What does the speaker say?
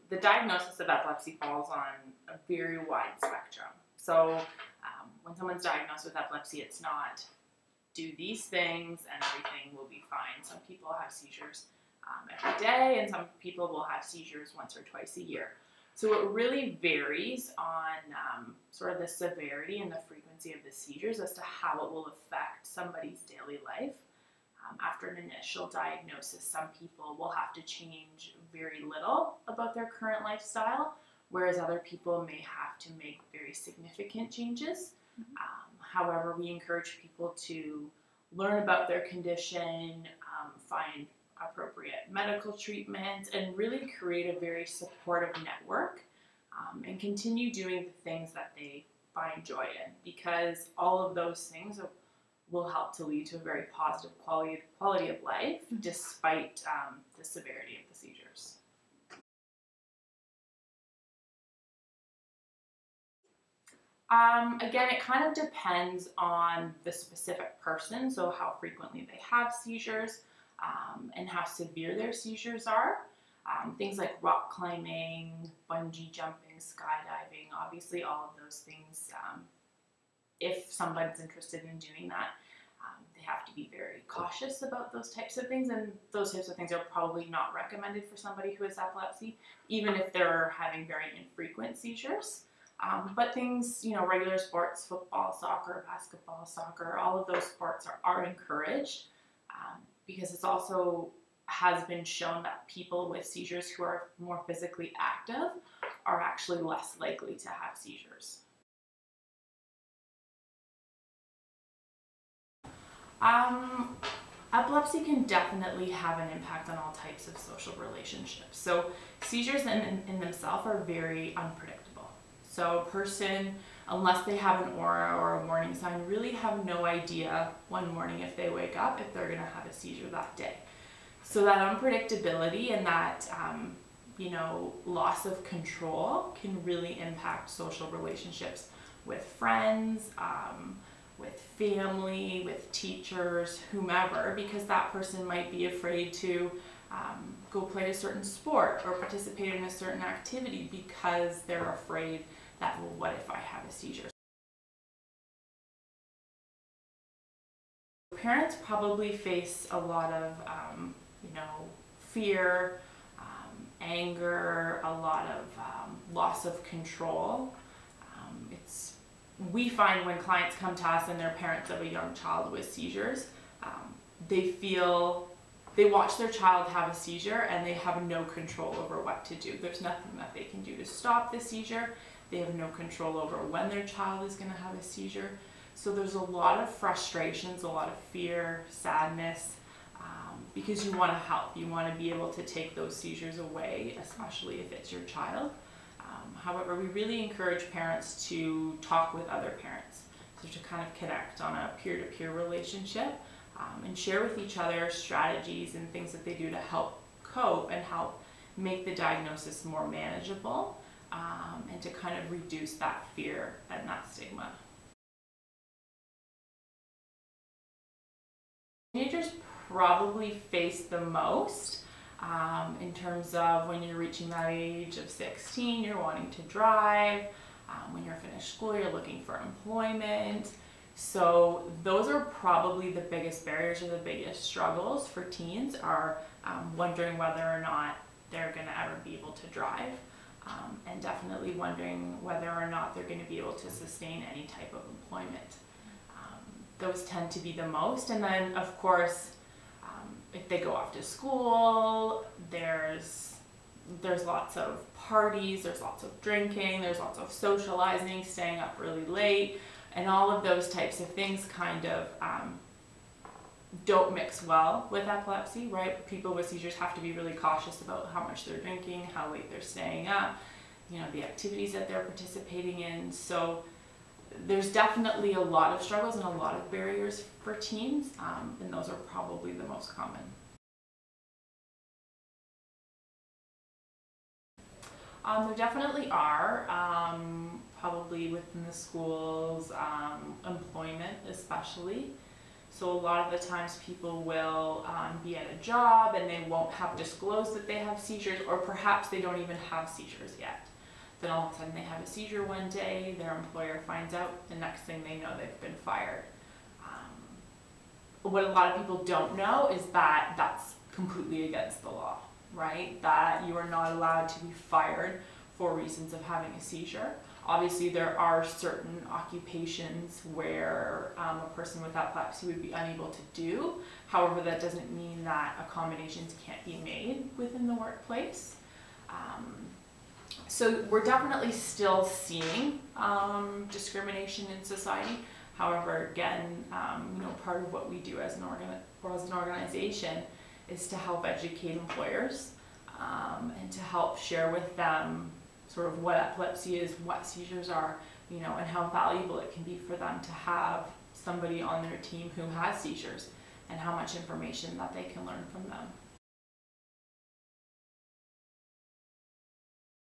The diagnosis of epilepsy falls on a very wide spectrum. So when someone's diagnosed with epilepsy, it's not do these things and everything will be fine. Some people have seizures every day, and some people will have seizures once or twice a year. So it really varies on sort of the severity and the frequency of the seizures as to how it will affect somebody's daily life. After an initial diagnosis, some people will have to change very little about their current lifestyle, whereas other people may have to make very significant changes. However, we encourage people to learn about their condition, find appropriate medical treatment, and really create a very supportive network, and continue doing the things that they find joy in, because all of those things will help to lead to a very positive quality of life despite the severity of the seizures. Again, it kind of depends on the specific person, so how frequently they have seizures, and how severe their seizures are. Things like rock climbing, bungee jumping, skydiving, obviously all of those things, if somebody's interested in doing that, they have to be very cautious about those types of things, and those types of things are probably not recommended for somebody who has epilepsy, even if they're having very infrequent seizures. But things, regular sports, football, soccer, basketball, soccer, all of those sports are encouraged, because it's also has been shown that people with seizures who are more physically active are actually less likely to have seizures. Epilepsy can definitely have an impact on all types of social relationships. So seizures in themselves are very unpredictable. So a person, unless they have an aura or a warning sign, really have no idea one morning if they wake up if they're going to have a seizure that day. So that unpredictability and that loss of control can really impact social relationships with friends, with family, with teachers, whomever, because that person might be afraid to go play a certain sport or participate in a certain activity because they're afraid that, well, what if I have a seizure? Parents probably face a lot of fear, anger, a lot of loss of control. We find when clients come to us and they're parents of a young child with seizures, they watch their child have a seizure and they have no control over what to do. There's nothing that they can do to stop the seizure. They have no control over when their child is going to have a seizure. So there's a lot of frustrations, a lot of fear, sadness, because you want to help. You want to be able to take those seizures away, especially if it's your child. However, we really encourage parents to talk with other parents, so to kind of connect on a peer-to-peer relationship, and share with each other strategies and things that they do to help cope and help make the diagnosis more manageable, and to kind of reduce that fear and that stigma. Teenagers probably face the most in terms of when you're reaching that age of 16, you're wanting to drive. When you're finished school, you're looking for employment. So those are probably the biggest barriers or the biggest struggles for teens, are wondering whether or not they're going to ever be able to drive, and definitely wondering whether or not they're going to be able to sustain any type of employment. Those tend to be the most, and then of course if they go off to school, there's lots of parties, there's lots of drinking, there's lots of socializing, staying up really late, and all of those types of things kind of don't mix well with epilepsy, right? People with seizures have to be really cautious about how much they're drinking, how late they're staying up, the activities that they're participating in. So there's definitely a lot of struggles and a lot of barriers for teens, and those are probably the most common. There definitely are, probably within the schools, employment especially. So a lot of the times people will be at a job and they won't have disclosed that they have seizures, or perhaps they don't even have seizures yet. Then all of a sudden they have a seizure one day, their employer finds out, the next thing they know they've been fired. What a lot of people don't know is that that's completely against the law, right? That you are not allowed to be fired for reasons of having a seizure. Obviously, there are certain occupations where a person with epilepsy would be unable to do. However, that doesn't mean that accommodations can't be made within the workplace. So we're definitely still seeing discrimination in society. However, again, part of what we do as an organization is to help educate employers and to help share with them sort of what epilepsy is, what seizures are, and how valuable it can be for them to have somebody on their team who has seizures, and how much information that they can learn from them.